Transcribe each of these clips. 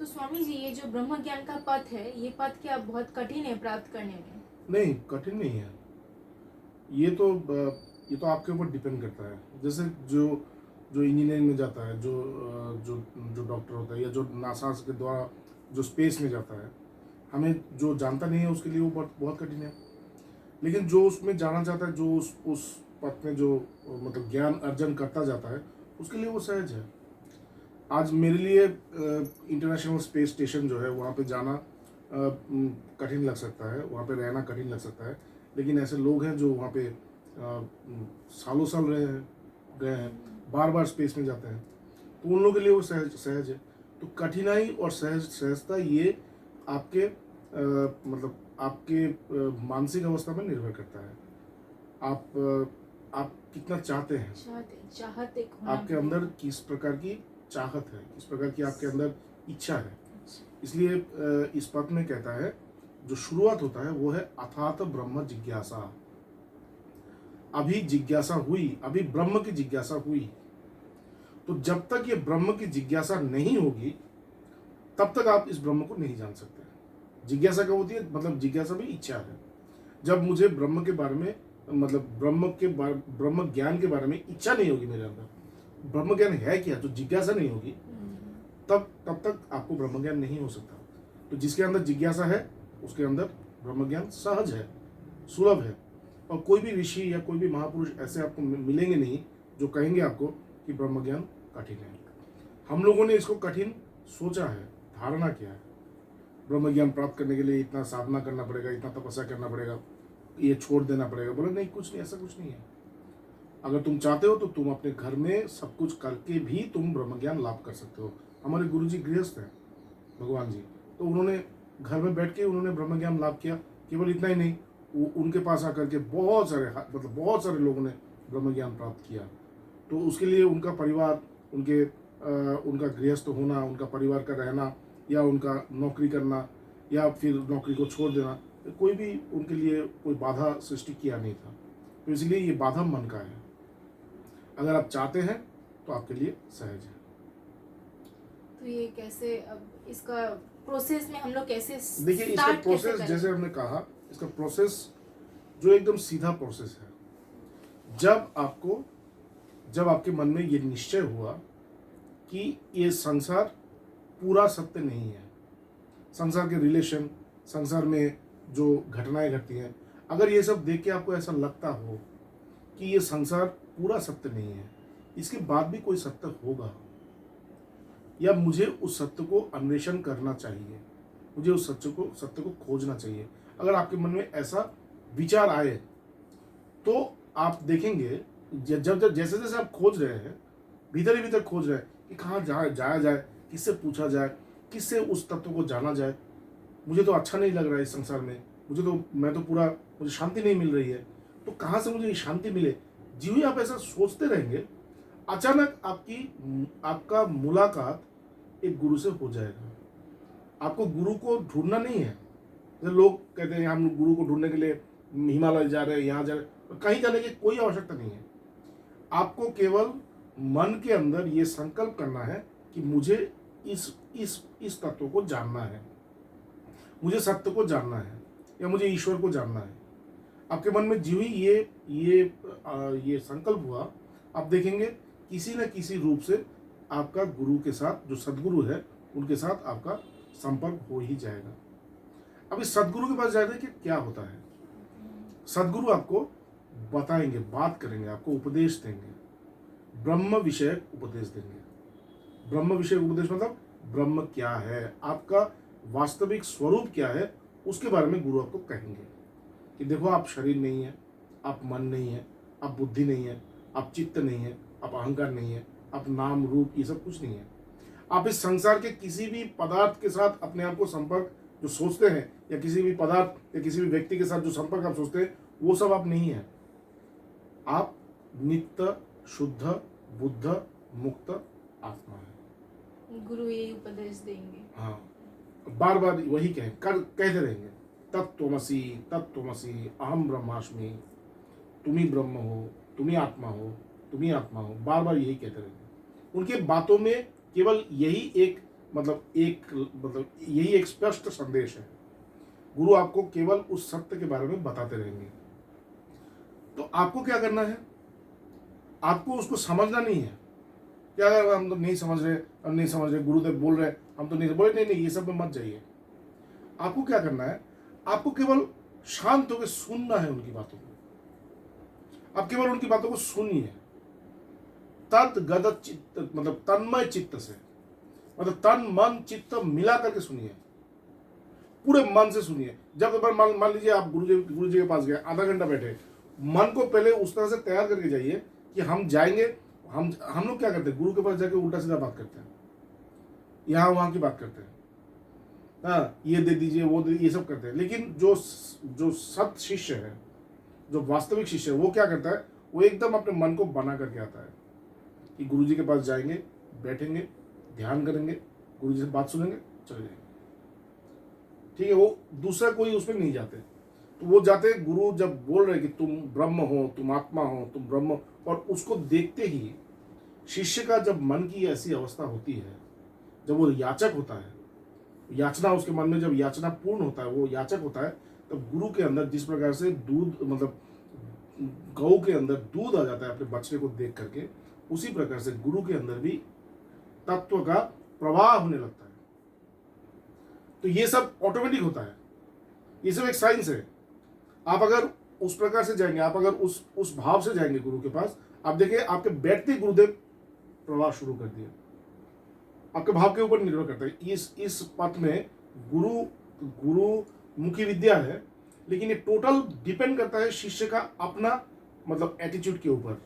तो स्वामी जी, ये जो ब्रह्म ज्ञान का पथ है, ये पथ क्या बहुत कठिन है प्राप्त करने में? नहीं, कठिन नहीं है। ये तो ये तो आपके ऊपर डिपेंड करता है। जैसे जो जो इंजीनियरिंग में जाता है, जो जो डॉक्टर होता है, या जो नासा के द्वारा जो स्पेस में जाता है, हमें जो जानता नहीं है उसके लिए वो बहुत बहुत कठिन है। लेकिन जो उसमें जाना चाहता है, जो उस पथ में जो मतलब ज्ञान अर्जन करता जाता है, उसके लिए वो सहज है। आज मेरे लिए इंटरनेशनल स्पेस स्टेशन जो है वहाँ पे जाना कठिन लग सकता है, वहाँ पे रहना कठिन लग सकता है। लेकिन ऐसे लोग हैं जो वहाँ पे सालों साल रहे हैं, गए हैं, बार बार स्पेस में जाते हैं, तो उन लोगों के लिए वो सहज सहज है। तो कठिनाई और सहजता ये आपके मतलब आपके मानसिक अवस्था पर निर्भर करता है। आप कितना चाहते हैं, चाहत एक होना आपके अंदर किस प्रकार की चाहत है, किस प्रकार की आपके अंदर इच्छा है। इसलिए इस पद में कहता है जो शुरुआत होता है वो है अथात ब्रह्म जिज्ञासा। अभी जिज्ञासा हुई, अभी ब्रह्म की जिज्ञासा हुई। तो जब तक ये ब्रह्म की जिज्ञासा नहीं होगी तब तक आप इस ब्रह्म को नहीं जान सकते। जिज्ञासा क्या होती है? मतलब जिज्ञासा भी इच्छा है। जब मुझे ब्रह्म के बारे में मतलब ब्रह्म ज्ञान के बारे में इच्छा नहीं होगी मेरे अंदर, ब्रह्म ज्ञान है क्या, जो जिज्ञासा नहीं होगी, तब तक आपको ब्रह्म ज्ञान नहीं हो सकता। तो जिसके अंदर जिज्ञासा है उसके अंदर ब्रह्म ज्ञान सहज है, सुलभ है। और कोई भी ऋषि या कोई भी महापुरुष ऐसे आपको मिलेंगे नहीं जो कहेंगे आपको कि ब्रह्म ज्ञान कठिन है। हम लोगों ने इसको कठिन सोचा है, धारणा किया है। ब्रह्म ज्ञान प्राप्त करने के लिए इतना साधना करना पड़ेगा, इतना तपस्या करना पड़ेगा, ये छोड़ देना पड़ेगा। बोले नहीं, कुछ नहीं, ऐसा कुछ नहीं है। अगर तुम चाहते हो तो तुम अपने घर में सब कुछ करके भी तुम ब्रह्म ज्ञान लाभ कर सकते हो। हमारे गुरु जी गृहस्थ हैं, भगवान जी, तो उन्होंने घर में बैठ के उन्होंने ब्रह्म ज्ञान लाभ किया। केवल इतना ही नहीं, उनके पास आकर के बहुत सारे लोगों ने ब्रह्म ज्ञान प्राप्त किया। तो उसके लिए उनका परिवार, उनका गृहस्थ होना, उनका परिवार का रहना, या उनका नौकरी करना, या फिर नौकरी को छोड़ देना, कोई भी उनके लिए कोई बाधा सृष्टि किया नहीं था। तो इसलिए ये बाधा मन का है। अगर आप चाहते हैं तो आपके लिए सहज है। तो ये कैसे, अब इसका प्रोसेस में हम लोग कैसे देखिए, इसका प्रोसेस जैसे हमने कहा, इसका प्रोसेस जो एकदम सीधा प्रोसेस है। जब आपके मन में ये निश्चय हुआ कि ये संसार पूरा सत्य नहीं है, संसार के रिलेशन, संसार में जो घटनाएं घटती हैं, अगर ये सब देख के आपको ऐसा लगता हो कि ये संसार पूरा सत्य नहीं है, इसके बाद भी कोई सत्य होगा, या मुझे उस सत्य को अन्वेषण करना चाहिए, मुझे उस सत्य को खोजना चाहिए, अगर आपके मन में ऐसा विचार आए, तो आप देखेंगे जब जैसे जैसे आप खोज रहे हैं, भीतर ही भीतर खोज रहे हैं कि कहाँ जाया जाए, किससे पूछा जाए, किससे उस तत्व को जाना जाए। मुझे तो अच्छा नहीं लग रहा है इस संसार में, मुझे शांति नहीं मिल रही है, तो कहाँ से मुझे शांति मिले। जी ही आप ऐसा सोचते रहेंगे, अचानक आपका मुलाकात एक गुरु से हो जाएगा। आपको गुरु को ढूंढना नहीं है। जैसे लोग कहते हैं हम गुरु को ढूंढने के लिए हिमालय जा रहे हैं, यहाँ जा रहे हैं, कहीं जाने की कोई आवश्यकता नहीं है। आपको केवल मन के अंदर ये संकल्प करना है कि मुझे इस तत्व को जानना है, मुझे सत्य को जानना है, या मुझे ईश्वर को जानना है। आपके मन में जो ही ये संकल्प हुआ, आप देखेंगे किसी न किसी रूप से आपका गुरु के साथ, जो सदगुरु है, उनके साथ आपका संपर्क हो ही जाएगा। अब इस सदगुरु के पास जाने के क्या होता है, सदगुरु आपको बताएंगे, बात करेंगे, आपको उपदेश देंगे, ब्रह्म विषयक उपदेश देंगे। ब्रह्म विषयक उपदेश मतलब ब्रह्म क्या है, आपका वास्तविक स्वरूप क्या है, उसके बारे में गुरु आपको कहेंगे कि देखो, आप शरीर नहीं है, आप मन नहीं है, आप बुद्धि नहीं है, आप चित्त नहीं है, आप अहंकार नहीं है, आप नाम रूप, ये सब कुछ नहीं है। आप इस संसार के किसी भी पदार्थ के साथ अपने आप को संपर्क जो सोचते हैं, या किसी भी पदार्थ या किसी भी व्यक्ति के साथ जो संपर्क आप सोचते हैं, वो सब आप नहीं है। आप नित्य शुद्ध बुद्ध मुक्त आत्मा है। गुरु यही उपदेश देंगे। हाँ, बार बार वही कहते रहेंगे, तत्त्वमसि तत्त्वमसि अहम ब्रह्मास्मि, तुम ही ब्रह्म हो, तुम ही आत्मा हो, तुम ही आत्मा हो, बार बार यही कहते रहेंगे। उनके बातों में केवल यही एक मतलब यही एक स्पष्ट संदेश है। गुरु आपको केवल उस सत्य के बारे में बताते रहेंगे। तो आपको क्या करना है, आपको उसको समझना नहीं है। क्या अगर हम तो नहीं समझ रहे, हम नहीं समझ रहे, गुरुदेव बोल रहे हम तो नहीं बोले, नहीं नहीं, ये सब में मत जाइए। आपको क्या करना है, आपको केवल शांत होकर सुनना है उनकी बातों को। आप केवल उनकी बातों को सुनिए, तद गदत चित्त, मतलब तन्मय चित्त से, मतलब तन मन चित्त मिला करके सुनिए, पूरे मन से सुनिए। जब मान लीजिए आप गुरु जी के पास गए, आधा घंटा बैठे, मन को पहले उस तरह से तैयार करके जाइए कि हम जाएंगे। हम लोग क्या करते हैं, गुरु के पास जाके उल्टा सीधा बात करते हैं, यहाँ वहां की बात करते हैं, हाँ ये दे दीजिए वो दे, ये सब करते हैं। लेकिन जो सत शिष्य है, जो वास्तविक शिष्य है, वो क्या करता है, वो एकदम अपने मन को बना करके आता है कि गुरु जी के पास जाएंगे, बैठेंगे, ध्यान करेंगे, गुरु जी से बात सुनेंगे, चले जाएंगे। ठीक है, वो दूसरा कोई उसमें नहीं जाते। तो वो जाते, गुरु जब बोल रहे कि तुम ब्रह्म हो, तुम आत्मा हो, तुम ब्रह्म, और उसको देखते ही शिष्य का जब मन की ऐसी अवस्था होती है, जब वो याचक होता है, याचना उसके मन में जब याचना पूर्ण होता है, वो याचक होता है, तब गुरु के अंदर जिस प्रकार से दूध, मतलब गौ के अंदर दूध आ जाता है अपने बच्चे को देख करके, उसी प्रकार से गुरु के अंदर भी तत्व का प्रवाह होने लगता है। तो ये सब ऑटोमेटिक होता है, ये सब एक साइंस है। आप अगर उस प्रकार से जाएंगे, आप अगर उस भाव से जाएंगे गुरु के पास, आप देखिए आपके बैठते गुरुदेव प्रवाह शुरू कर दिया। आपके भाव के ऊपर निर्भर करता है। इस पथ में गुरु मुखी विद्या है, लेकिन ये टोटल डिपेंड करता है शिष्य का अपना, मतलब एटीट्यूड के ऊपर।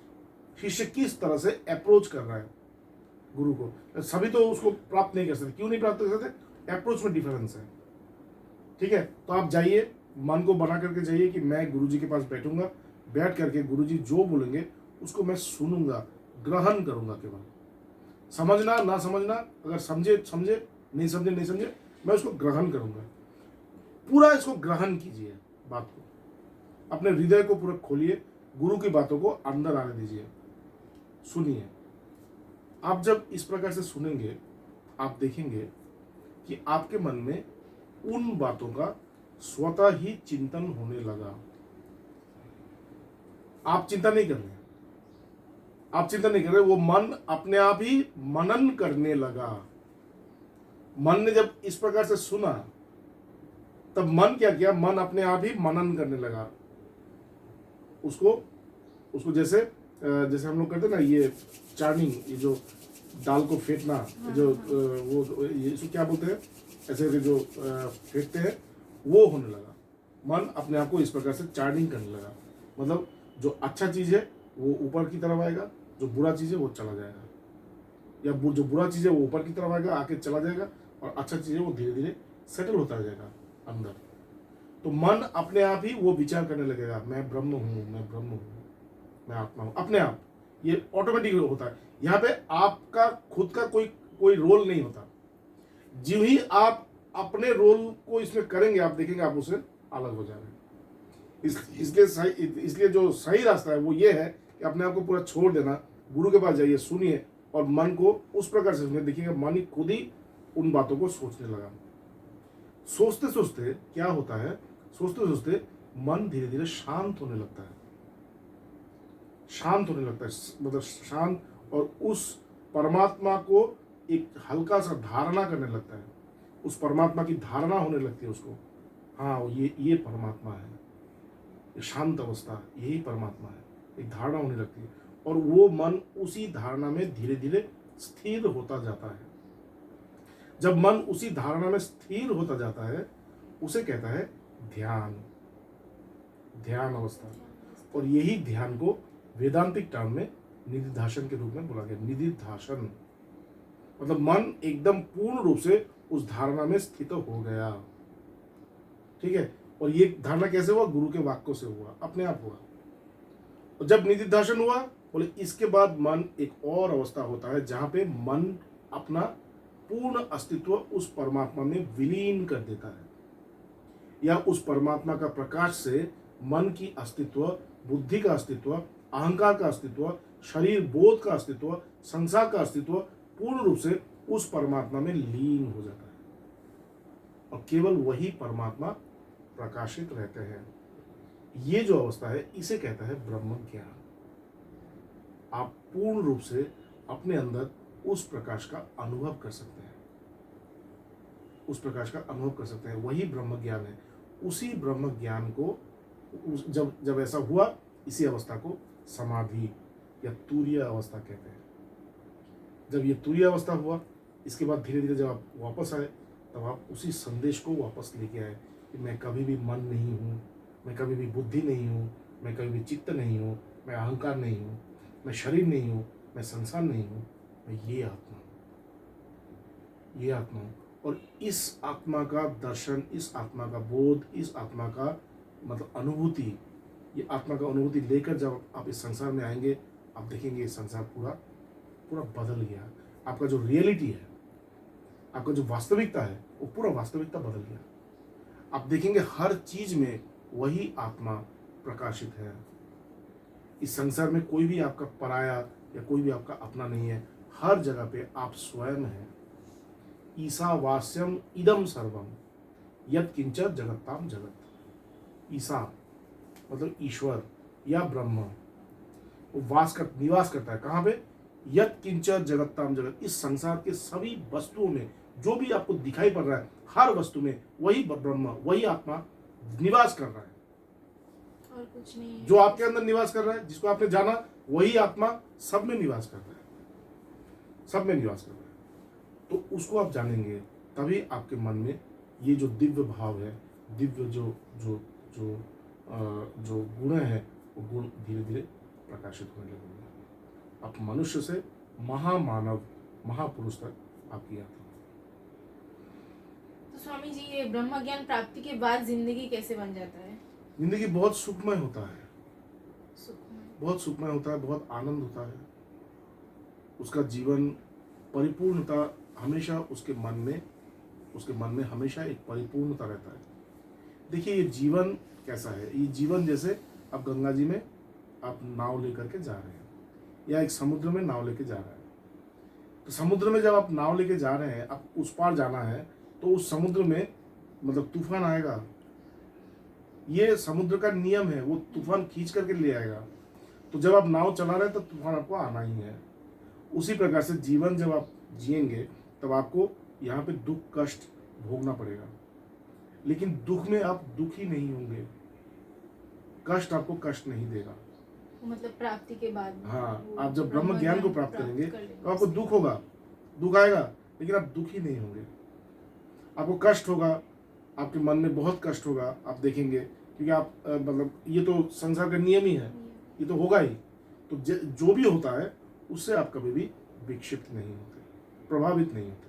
शिष्य किस तरह से अप्रोच कर रहा है गुरु को। सभी तो उसको प्राप्त नहीं कर सकते। क्यों नहीं प्राप्त कर सकते? अप्रोच में डिफरेंस है। ठीक है, तो आप जाइए, मन को बना करके जाइए कि मैं गुरु जी के पास बैठूंगा, बैठ करके गुरु जी जो बोलेंगे उसको मैं सुनूंगा, ग्रहण करूंगा। केवल समझना ना समझना, अगर समझे समझे, नहीं समझे नहीं समझे, मैं उसको ग्रहण करूंगा। पूरा इसको ग्रहण कीजिए, बात को अपने हृदय को पूरा खोलिए, गुरु की बातों को अंदर आने दीजिए, सुनिए। आप जब इस प्रकार से सुनेंगे, आप देखेंगे कि आपके मन में उन बातों का स्वतः ही चिंतन होने लगा। आप चिंता नहीं कर रहे, आप चिंता नहीं कर रहे, वो मन अपने आप ही मनन करने लगा। मन ने जब इस प्रकार से सुना, तब मन क्या किया, मन अपने आप ही मनन करने लगा। उसको जैसे हम लोग करते ना, ये चार्निंग, ये जो दाल को फेंटना, जो वो इसको क्या बोलते हैं, ऐसे जो फेंटते हैं, वो होने लगा। मन अपने आप को इस प्रकार से चार्निंग करने लगा। मतलब जो अच्छा चीज है वो ऊपर की तरफ आएगा, जो बुरा चीज है वो चला जाएगा, या जो बुरा चीज है वो ऊपर की तरफ आएगा, आके चला जाएगा, और अच्छा चीज है वो धीरे धीरे सेटल होता जाएगा अंदर। तो मन अपने आप ही वो विचार करने लगेगा, मैं ब्रह्म हूँ, मैं ब्रह्म हूँ, मैं आत्मा हूँ। अपने आप ये ऑटोमेटिक होता है। यहाँ पे आपका खुद का कोई रोल नहीं होता। जो ही आप अपने रोल को इसमें करेंगे, आप देखेंगे आप उससे अलग हो जाएंगे। इसलिए जो सही रास्ता है वो ये है कि अपने आप को पूरा छोड़ देना, गुरु के पास जाइए, सुनिए, और मन को उस प्रकार से सुनिए। देखिएगा मन ही खुद ही उन बातों को सोचने लगा। सोचते सोचते क्या होता है, सोचते सोचते मन धीरे धीरे शांत होने लगता है, शांत होने लगता है, मतलब शांत, और उस परमात्मा को एक हल्का सा धारणा करने लगता है। उस परमात्मा की धारणा होने लगती है उसको, हाँ ये परमात्मा है, ये शांत अवस्था, यही परमात्मा है, एक धारणा होने लगती है। और वो मन उसी धारणा में धीरे धीरे स्थिर होता जाता है। जब मन उसी धारणा में स्थिर होता जाता है, उसे कहता है ध्यान, ध्यान अवस्था। और यही ध्यान को वेदांतिक टर्म में निधिध्यासन के रूप में बोला गया। निधिध्यासन मतलब मन एकदम पूर्ण रूप से उस धारणा में स्थित हो गया। ठीक है, और ये धारणा कैसे हुआ? गुरु के वाक्यों से हुआ, अपने आप हुआ। और जब निधिध्यासन हुआ, बोले इसके बाद मन एक और अवस्था होता है जहां पे मन अपना पूर्ण अस्तित्व उस परमात्मा में विलीन कर देता है, या उस परमात्मा का प्रकाश से मन की अस्तित्व, बुद्धि का अस्तित्व, अहंकार का अस्तित्व, शरीर बोध का अस्तित्व, संसार का अस्तित्व पूर्ण रूप से उस परमात्मा में लीन हो जाता है और केवल वही परमात्मा प्रकाशित रहते हैं। ये जो अवस्था है इसे कहता है ब्रह्म ज्ञान। आप पूर्ण रूप से अपने अंदर उस प्रकाश का अनुभव कर सकते हैं, उस प्रकाश का अनुभव कर सकते हैं। वही ब्रह्म ज्ञान है। उसी ब्रह्म ज्ञान को जब जब ऐसा हुआ, इसी अवस्था को समाधि या तुरीय अवस्था कहते हैं। जब ये तुरीय अवस्था हुआ, इसके बाद धीरे धीरे जब आप वापस आए, तब आप उसी संदेश को वापस लेके आए कि मैं कभी भी मन नहीं हूँ, मैं कभी भी बुद्धि नहीं हूँ, मैं कभी भी चित्त नहीं हूँ, मैं अहंकार नहीं हूँ, मैं शरीर नहीं हूँ, मैं संसार नहीं हूँ, मैं ये आत्मा हूँ, ये आत्मा हूँ। और इस आत्मा का दर्शन, इस आत्मा का बोध, इस आत्मा का मतलब अनुभूति, ये आत्मा का अनुभूति लेकर जब आप इस संसार में आएंगे, आप देखेंगे ये संसार पूरा पूरा बदल गया। आपका जो रियलिटी है, आपका जो वास्तविकता है, वो पूरा वास्तविकता बदल गया। आप देखेंगे हर चीज में वही आत्मा प्रकाशित है। इस संसार में कोई भी आपका पराया या कोई भी आपका अपना नहीं है। हर जगह पे आप स्वयं हैं। ईसावास्यम इदम सर्वम यत् किंचित जगत्ताम जगत। ईसा मतलब ईश्वर या ब्रह्म, वो निवास करता है कहाँ पे? यत् किंचित जगत्ताम जगत। इस संसार के सभी वस्तुओं में जो भी आपको दिखाई पड़ रहा है, हर वस्तु में वही ब्रह्म, वही आत्मा निवास कर रहा है। और कुछ नहीं है। जो आपके अंदर निवास कर रहा है, जिसको आपने जाना, वही आत्मा सब में निवास कर रहा है, सब में निवास कर रहा है। तो उसको आप जानेंगे, तभी आपके मन में ये जो दिव्य भाव है, दिव्य जो जो जो जो गुण है, वो गुण धीरे धीरे प्रकाशित होने लगेंगे। आप मनुष्य से महामानव, महापुरुष तक आपकी यात्रा। तो स्वामी जी, ये ब्रह्म ज्ञान प्राप्ति के बाद जिंदगी कैसे बन जाता है? जिंदगी बहुत सुखमय होता है, सुखमय। बहुत सुखमय होता है, बहुत आनंद होता है। उसका जीवन परिपूर्णता हमेशा उसके मन में हमेशा एक परिपूर्णता रहता है। देखिए, ये जीवन कैसा है? ये जीवन जैसे आप गंगा जी में आप नाव लेकर के जा रहे हैं, या एक समुद्र में नाव लेके जा रहे हैं। तो समुद्र में जब आप नाव लेके जा रहे हैं, आप उस पार जाना है, तो उस समुद्र में मतलब तूफान आएगा। ये समुद्र का नियम है, वो तूफान खींच करके ले आएगा। तो जब आप नाव चला रहे हैं, तो तूफान आपको आना ही है। उसी प्रकार से जीवन जब आप जिएंगे, तब आपको यहाँ पे दुख कष्ट भोगना पड़ेगा, लेकिन दुख में आप दुखी नहीं होंगे, कष्ट आपको कष्ट नहीं देगा। मतलब प्राप्ति के बाद। हाँ, आप जब ब्रह्म ज्ञान को प्राप्त करेंगे, कर तो आपको दुख होगा, दुख आएगा, लेकिन आप दुखी नहीं होंगे। आपको कष्ट होगा, आपके मन में बहुत कष्ट होगा, आप देखेंगे, क्योंकि आप मतलब ये तो संसार का नियम ही है, ये तो होगा ही। तो जो भी होता है, उससे आप कभी भी विक्षिप्त नहीं होते, प्रभावित नहीं होते।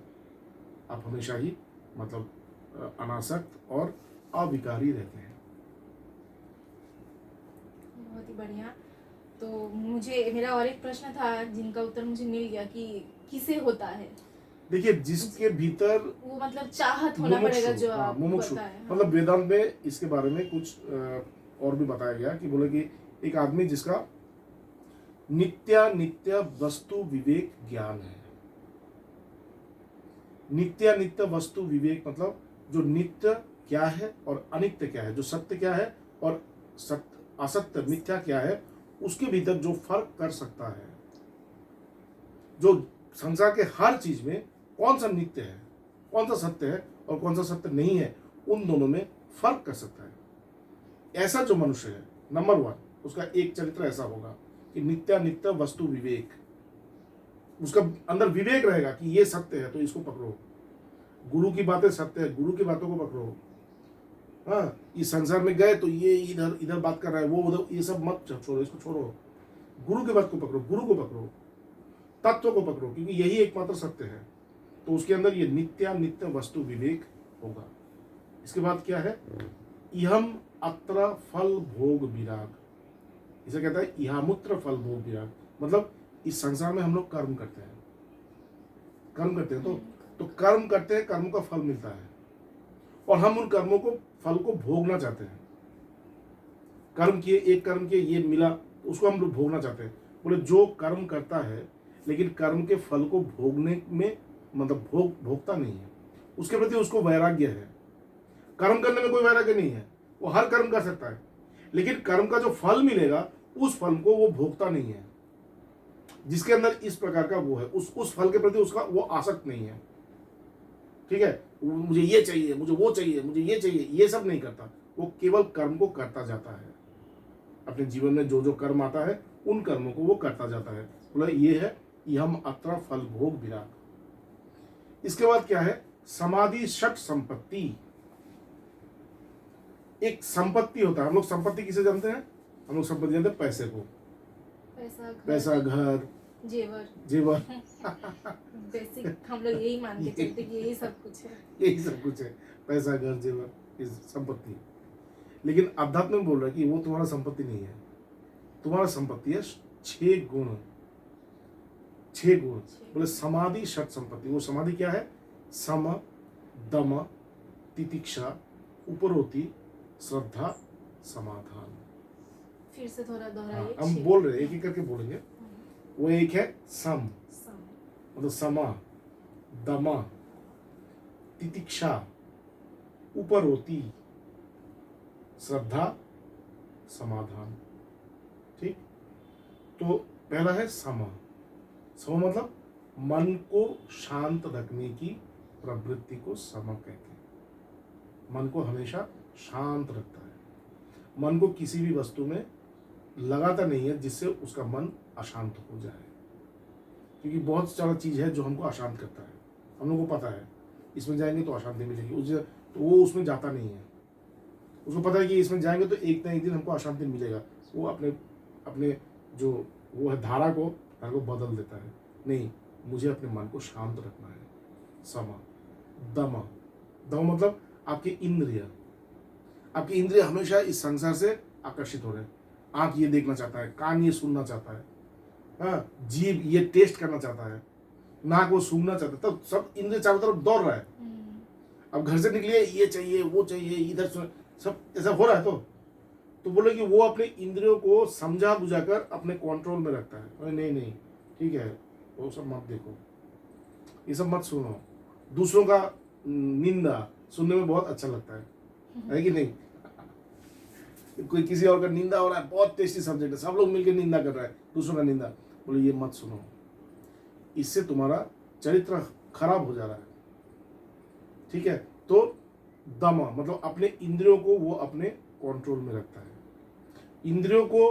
आप हमेशा ही मतलब अनासक्त और अविकारी रहते हैं। बहुत ही बढ़िया। तो मुझे मेरा और एक प्रश्न था, जिनका उत्तर मुझे मिल गया कि किसे होता है। देखिए, जिसके भीतर वो मतलब चाहत होना पड़ेगा, जो आप मुमुक्षु, बताएं। हाँ। मतलब वेदांत में इसके बारे में कुछ और भी बताया गया कि बोले कि एक आदमी जिसका नित्य वस्तु विवेक ज्ञान है। नित्य वस्तु विवेक मतलब जो नित्य क्या है और अनित्य क्या है, जो सत्य क्या है और असत्य मिथ्या क्या है, उसके भीतर जो फर्क कर सकता है, जो संसार के हर चीज में कौन सा नित्य है, कौन सा सत्य है और कौन सा सत्य नहीं है, उन दोनों में फर्क कर सकता है। ऐसा जो मनुष्य है, नंबर 1, उसका एक चरित्र ऐसा होगा कि नित्य वस्तु विवेक, उसका अंदर विवेक रहेगा कि ये सत्य है तो इसको पकड़ो, गुरु की बातें सत्य है, गुरु की बातों को पकड़ो। हाँ, इस संसार में गए तो ये इधर बात कर रहा है, वो उधर, ये सब मत छोड़ो, इसको छोड़ो, गुरु की बात को पकड़ो, गुरु को पकड़ो, तत्व को पकड़ो, क्योंकि यही एकमात्र सत्य है। तो उसके अंदर ये नित्य वस्तु विवेक होगा। इसके बाद क्या है? इहम अत्र फल भोग विराग, इसे कहता है इहामुत्र फल भोग विराग। मतलब इस संसार में हम लोग कर्म करते हैं, तो कर्म करते हैं, कर्म का फल मिलता है, और हम उन कर्मों को फल को भोगना चाहते हैं। कर्म किए, एक कर्म किए, ये मिला, उसको हम लोग भोगना चाहते हैं। बोले जो कर्म करता है, लेकिन कर्म के फल को भोगने में मतलब भोगता नहीं है, उसके प्रति उसको वैराग्य है। कर्म करने में कोई वैराग्य नहीं है, वो हर कर्म कर सकता है, लेकिन कर्म का जो फल मिलेगा उस फल को वो भोगता नहीं है। जिसके अंदर इस प्रकार का वो है, उस फल के प्रति उसका वो आसक्त नहीं है। ठीक है, मुझे ये चाहिए, मुझे वो चाहिए, मुझे ये चाहिए, ये सब नहीं करता। वो केवल कर्म को करता जाता है। अपने जीवन में जो जो कर्म आता है उन कर्मों को वो करता जाता है। बोला ये है यम अत्र फल भोग विराग। इसके बाद क्या है, समाधि षट संपत्ति। एक संपत्ति होता है, हम लोग संपत्ति किसे जानते हैं? हम लोग संपत्ति जानते हैं पैसे को, पैसा, घर, जेवर जेवर बेसिक हम लोग यही मान के चलते कि यही सब कुछ है। यही सब कुछ है, पैसा, घर, जेवर, ये संपत्ति। लेकिन अध्यात्म में बोल रहा है कि वो तुम्हारा संपत्ति नहीं है, तुम्हारा संपत्ति है 6 गुण। 6 गुण बोले समाधि षट संपत्ति। वो समाधि क्या है? सम, दम, तितिक्षा, उपरोति, श्रद्धा, समाधान। फिर से थोड़ा दोहराइए। हम बोल रहे हैं, एक एक करके बोलेंगे। वो एक है सम, मतलब समा, दमा, तितिक्षा, उपरोति, श्रद्धा, समाधान। ठीक, तो पहला है समा। समा मतलब मन को शांत रखने की प्रवृत्ति को समा कहते हैं। मन को हमेशा शांत रखता है, मन को किसी भी वस्तु में लगाता नहीं है जिससे उसका मन अशांत हो जाए। क्योंकि बहुत सारा चीज़ है जो हमको अशांत करता है, हम लोग को पता है इसमें जाएंगे तो अशांति मिलेगी, तो वो उसमें जाता नहीं है। उसको पता है कि इसमें जाएंगे तो एक ना एक दिन हमको अशांति मिलेगा। वो अपने अपने जो वो है धारा को बदल देता है। नहीं, मुझे अपने मन को शांत रखना है। समा, दमा, दम मतलब आपके इंद्रिय, आपके इंद्रिय हमेशा इस संसार से आकर्षित हो रहे हैं। आंख ये देखना चाहता है, कान ये सुनना चाहता है, हाँ, जीभ ये टेस्ट करना चाहता है, नाक वो सूंघना चाहता है, तब सब इंद्रिय चारों तरफ दौड़ रहा है। अब घर से निकलिए, ये चाहिए, वो चाहिए, इधर सब ऐसा हो रहा है। तो बोले कि वो अपने इंद्रियों को समझा बुझाकर अपने कंट्रोल में रखता है। अरे नहीं नहीं, ठीक है, वो सब मत देखो, ये सब मत सुनो। दूसरों का निंदा सुनने में बहुत अच्छा लगता है कि नहीं? कोई किसी और का निंदा हो रहा है, बहुत टेस्टी सब्जेक्ट है, सब लोग मिलकर निंदा कर रहा है, दूसरों का निंदा, बोले ये मत सुनो, इससे तुम्हारा चरित्र खराब हो जा रहा है। ठीक है, तो दमा मतलब अपने इंद्रियों को वो अपने कंट्रोल में रखता है, इंद्रियों को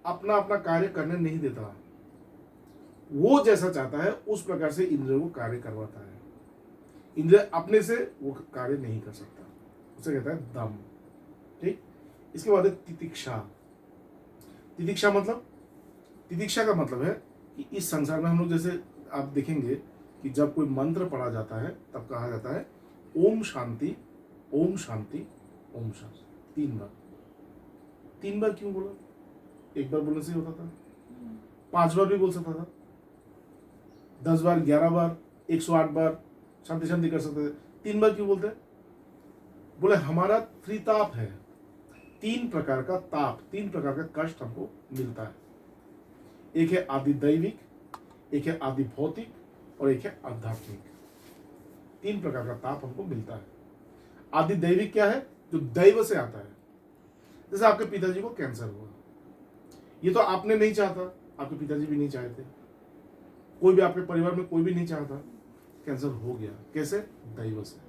अपना अपना कार्य करने नहीं देता। वो जैसा चाहता है उस प्रकार से इंद्रियों को कार्य करवाता है। इंद्रिय अपने से वो कार्य नहीं कर सकता, उसे कहता है दम। ठीक, इसके बाद है तितिक्षा। तितिक्षा मतलब, तितिक्षा का मतलब है कि इस संसार में हम लोग, जैसे आप देखेंगे कि जब कोई मंत्र पढ़ा जाता है तब कहा जाता है ओम शांति, ओम शांति, ओम शांति, 3 बार। 3 बार क्यों बोला? एक बार बोलने से ही होता था, 5 बार भी बोल सकता था, 10 बार, 11 बार, 108 बार शांति शांति कर सकते थे। 3 बार क्यों बोलते? बोले हमारा त्रिताप है, 3 प्रकार का ताप, 3 प्रकार का कष्ट हमको मिलता है। एक है आदि दैविक, एक है आदि भौतिक और एक है आध्यात्मिक। 3 प्रकार का ताप हमको मिलता है। आदि दैविक क्या है? जो दैव से आता है। जैसे आपके पिताजी को कैंसर हुआ, ये तो आपने नहीं चाहता, आपके पिताजी भी नहीं चाहते, कोई भी आपके परिवार में कोई भी नहीं चाहता, कैंसर हो गया। कैसे? दैव से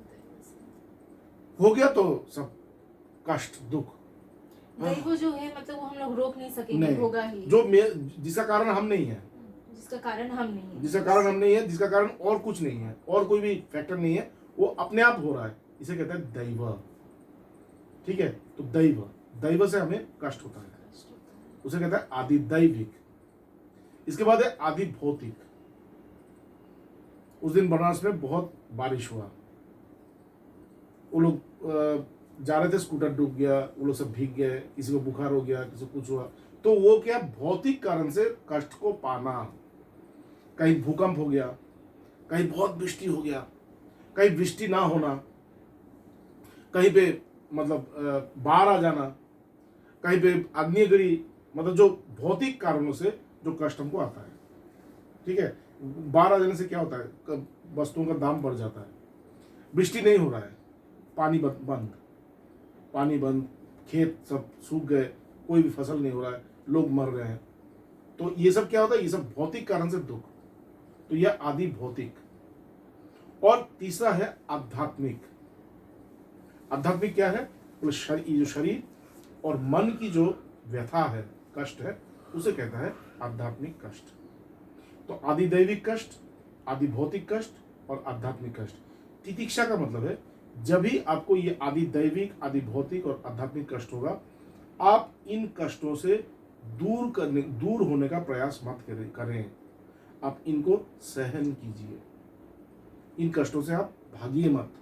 हो गया, तो सब कष्ट, दुख, दैव जो है मतलब वो हम लोग रोक नहीं सकेंगे, नहीं, होगा ही। जो जिसका कारण हम नहीं है, जिसका कारण हम नहीं है, जिसका कारण हम नहीं है, जिसका कारण और कुछ नहीं है, और कोई भी फैक्टर नहीं है, वो अपने आप हो रहा है, इसे कहते हैं दैव। ठीक है, तो दैव, दैव से हमें कष्ट होता है, उसे कहता है आदि दैविक। इसके बाद है आदि भौतिक। उस दिन बनारस में बहुत बारिश हुआ, वो लोग जा रहे थे, स्कूटर डूब गया, वो लोग सब भीग गए, किसी को बुखार हो गया, किसी को कुछ हुआ। तो वो क्या, भौतिक कारण से कष्ट को पाना। कहीं भूकंप हो गया, कहीं बहुत वृष्टि हो गया, कहीं वृष्टि ना होना, कहीं पे मतलब बाढ़ आ जाना, कहीं पे आग्नेयगिरी, मतलब जो भौतिक कारणों से जो कष्ट हमको आता है। ठीक है, बाढ़ आ जाने से क्या होता है, वस्तुओं का दाम बढ़ जाता है, वृष्टि नहीं हो रहा है, पानी बंद, पानी बंद, खेत सब सूख गए, कोई भी फसल नहीं हो रहा है, लोग मर रहे हैं। तो ये सब क्या होता है, ये सब भौतिक कारण से दुख। तो यह आदि भौतिक। और तीसरा है आध्यात्मिक। आध्यात्मिक क्या है, ये जो शरीर और मन की जो व्यथा है, कष्ट है, उसे कहता है आध्यात्मिक कष्ट। तो आदि दैविक कष्ट, आदि भौतिक कष्ट और आध्यात्मिक कष्ट। तितिक्षा का मतलब है जब भी आपको ये आदि दैविक, आदि भौतिक और आध्यात्मिक कष्ट होगा, आप इन कष्टों से दूर होने का प्रयास मत करें। आप इनको सहन कीजिए, इन कष्टों से आप भागिए मत,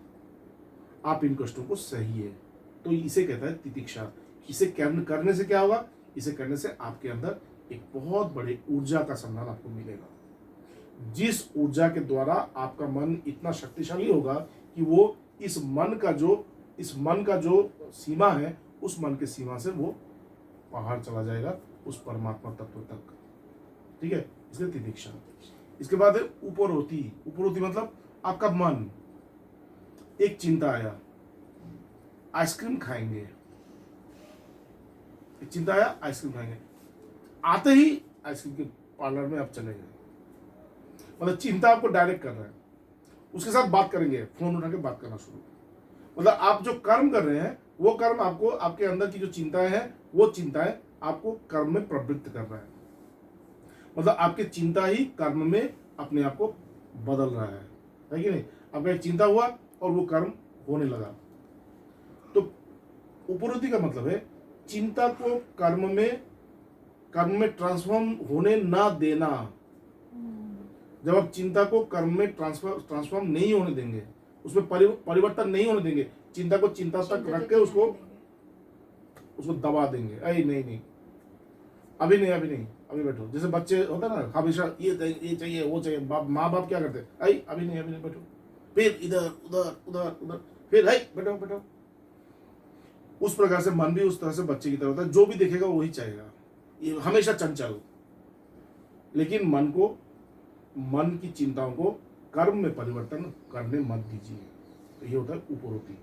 आप इन कष्टों को सहिए। तो इसे कहता है तितिक्षा। इसे करने से क्या होगा, इसे करने से आपके अंदर एक बहुत बड़े ऊर्जा का सम्मान आपको मिलेगा, जिस ऊर्जा के द्वारा आपका मन इतना शक्तिशाली होगा कि वो इस मन का जो सीमा है, उस मन के सीमा से वो पहाड़ चला जाएगा उस परमात्मा तत्व तक। ठीक है, इसलिए तितिक्षा। इसके बाद है उपरोति। उपरोति मतलब आपका मन, एक चिंता आया, आइसक्रीम खाएंगे, एक चिंता आया, आइसक्रीम खाएंगे, आते ही आइसक्रीम के पार्लर में आप चले गए। मतलब चिंता आपको डायरेक्ट कर रहा है, उसके साथ बात करेंगे, फोन उठा के बात करना शुरू। मतलब आप जो कर्म कर रहे हैं, वो कर्म आपको, आपके अंदर की जो चिंताएं हैं, वो चिंताएं आपको कर्म में प्रवृत्त कर रहा है। मतलब आपकी चिंता ही कर्म में अपने आप को बदल रहा है कि नहीं। आपका एक चिंता हुआ और वो कर्म होने लगा। तो उपरोति का मतलब है चिंता को कर्म में ट्रांसफॉर्म होने ना देना। जब आप चिंता को कर्म में ट्रांसफॉर्म नहीं होने देंगे, उसमें परिवर्तन नहीं होने देंगे, चिंता को चिंता तक रख के उसको दबा देंगे, अरे नहीं, अभी नहीं, अभी बैठो। जैसे बच्चे होता है ना, हमेशा ये चाहिए वो चाहिए, माँ बाप क्या करते हैं, अभी नहीं बैठो, फिर इधर उधर, फिर बैठो। उस प्रकार से मन भी उस तरह से बच्चे की तरह होता है, जो भी देखेगा वही चाहेगा, ये हमेशा चंचल। लेकिन मन की चिंताओं को कर्म में परिवर्तन करने मत दीजिए। तो ये होता है उपरोति।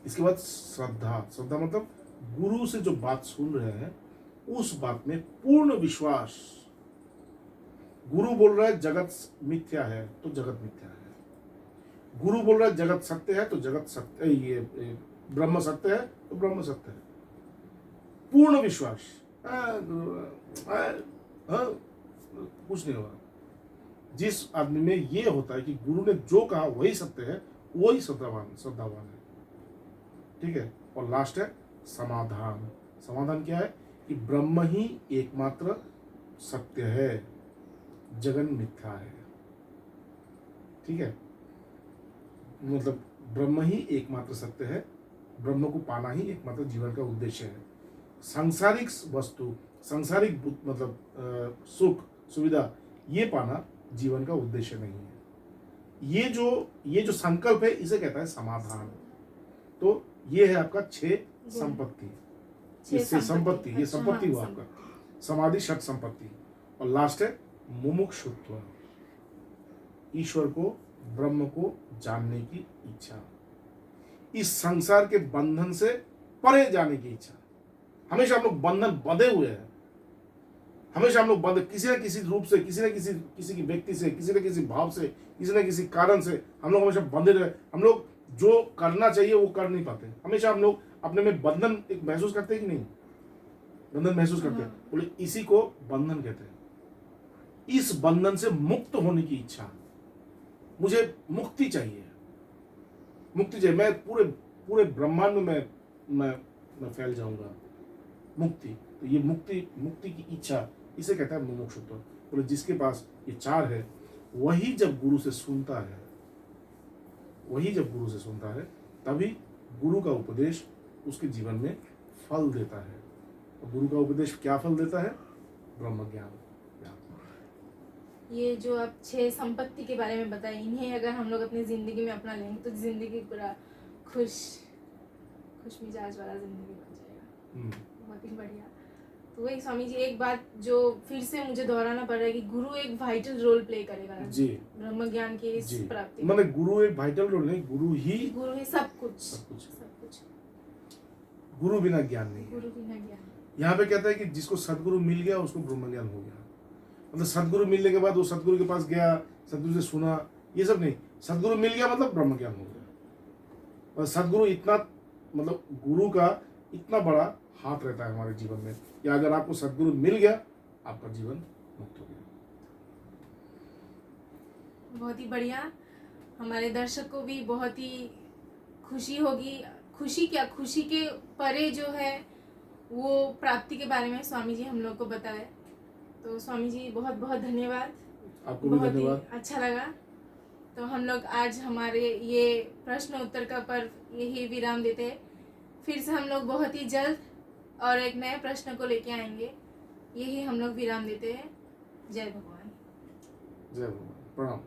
इसके बाद श्रद्धा मतलब गुरु से जो बात सुन रहे हैं, उस बात में पूर्ण विश्वास। गुरु बोल रहा है जगत मिथ्या है तो जगत मिथ्या है, गुरु बोल रहा है जगत सत्य है तो जगत सत्य, ये ब्रह्म सत्य है तो ब्रह्म सत्य है। पूर्ण विश्वास, कुछ नहीं होगा। जिस आदमी में ये होता है कि गुरु ने जो कहा वही सत्य है, वही श्रद्धावान है। ठीक है। और लास्ट है समाधान क्या है कि ब्रह्म ही एकमात्र सत्य है, जगन मिथ्या है। ठीक है, मतलब ब्रह्म ही एकमात्र सत्य है, ब्रह्म को पाना ही एकमात्र जीवन का उद्देश्य है। सांसारिक वस्तु, सांसारिक मतलब सुख सुविधा, ये पाना जीवन का उद्देश्य नहीं है। ये जो संकल्प है, इसे कहता है समाधान। तो ये है आपका 6 संपत्ति। इससे संपत्ति, ये संपत्ति हुआ आपका समाधि, षट संपत्ति। और लास्ट है मुमुक्षुत्व, ईश्वर को, ब्रह्म को जानने की इच्छा, इस संसार के बंधन से परे जाने की इच्छा। हमेशा हम लोग बंधन बंधे हुए हैं, हमेशा हम लोग बंधे किसी न किसी रूप से, किसी की व्यक्ति से, किसी न किसी भाव से, किसी न किसी कारण से हम लोग हमेशा बंधे रहे। हम लोग जो करना चाहिए वो कर नहीं पाते। हमेशा हम लोग अपने में बंधन एक महसूस करते हैं कि नहीं, बंधन महसूस करते हैं। बोले इसी को बंधन कहते हैं। इस बंधन से मुक्त होने की इच्छा, मुझे मुक्ति चाहिए, मैं पूरे ब्रह्मांड में मैं फैल जाऊंगा, मुक्ति। तो ये मुक्ति की इच्छा, इसे कहता है मुमुक्षुत्व। बोले जिसके पास ये 4 है, वही जब गुरु से सुनता है, तभी गुरु का उपदेश उसके जीवन में फल देता है। और गुरु का उपदेश क्या फल देता है? ब्रह्म ज्ञान। ये जो आप 6 संपत्ति के बारे में बताए, इन्हें अगर हम लोग अपनी जिंदगी में अपना लेंगे तो जिंदगी पूरा खुश मिजाज वाला जिंदगी बन जाएगा। बहुत ही बढ़िया। तो वही स्वामी जी, एक बात जो फिर से मुझे दोहराना पड़ रहा है कि गुरु एक वाइटल रोल प्ले करेगा जी ब्रह्म ज्ञान के इस जी प्राप्ति माने गुरु एक वाइटल रोल नहीं, गुरु ही गुरु ही सब कुछ सब कुछ है। सब कुछ गुरु बिना ज्ञान नहीं है। गुरु बिना ज्ञान। यहाँ पे कहता है कि जिसको सदगुरु मिल गया उसको ब्रह्म ज्ञान हो गया। मतलब सदगुरु मिलने के बाद वो सदगुरु के पास गया, सदगुरु से सुना, ये सब नहीं, सदगुरु मिल गया मतलब ब्रह्म ज्ञान हो गया। और सदगुरु इतना, मतलब गुरु का इतना बड़ा हाथ रहता है हमारे जीवन में कि अगर आपको सदगुरु मिल गया आपका जीवन मुक्त हो गया। बहुत ही बढ़िया। हमारे दर्शक को भी बहुत ही खुशी होगी। खुशी क्या, खुशी के परे जो है वो प्राप्ति के बारे में स्वामी जी हम लोग को बताए। तो स्वामी जी बहुत बहुत धन्यवाद, आपको भी बहुत ही धन्यवाद। अच्छा लगा। तो हम लोग आज हमारे ये प्रश्न उत्तर का पर्व यही विराम देते हैं। फिर से हम लोग बहुत ही जल्द और एक नए प्रश्न को लेके आएंगे। यही हम लोग विराम देते हैं। जय भगवान। जय भगवान। प्रणाम।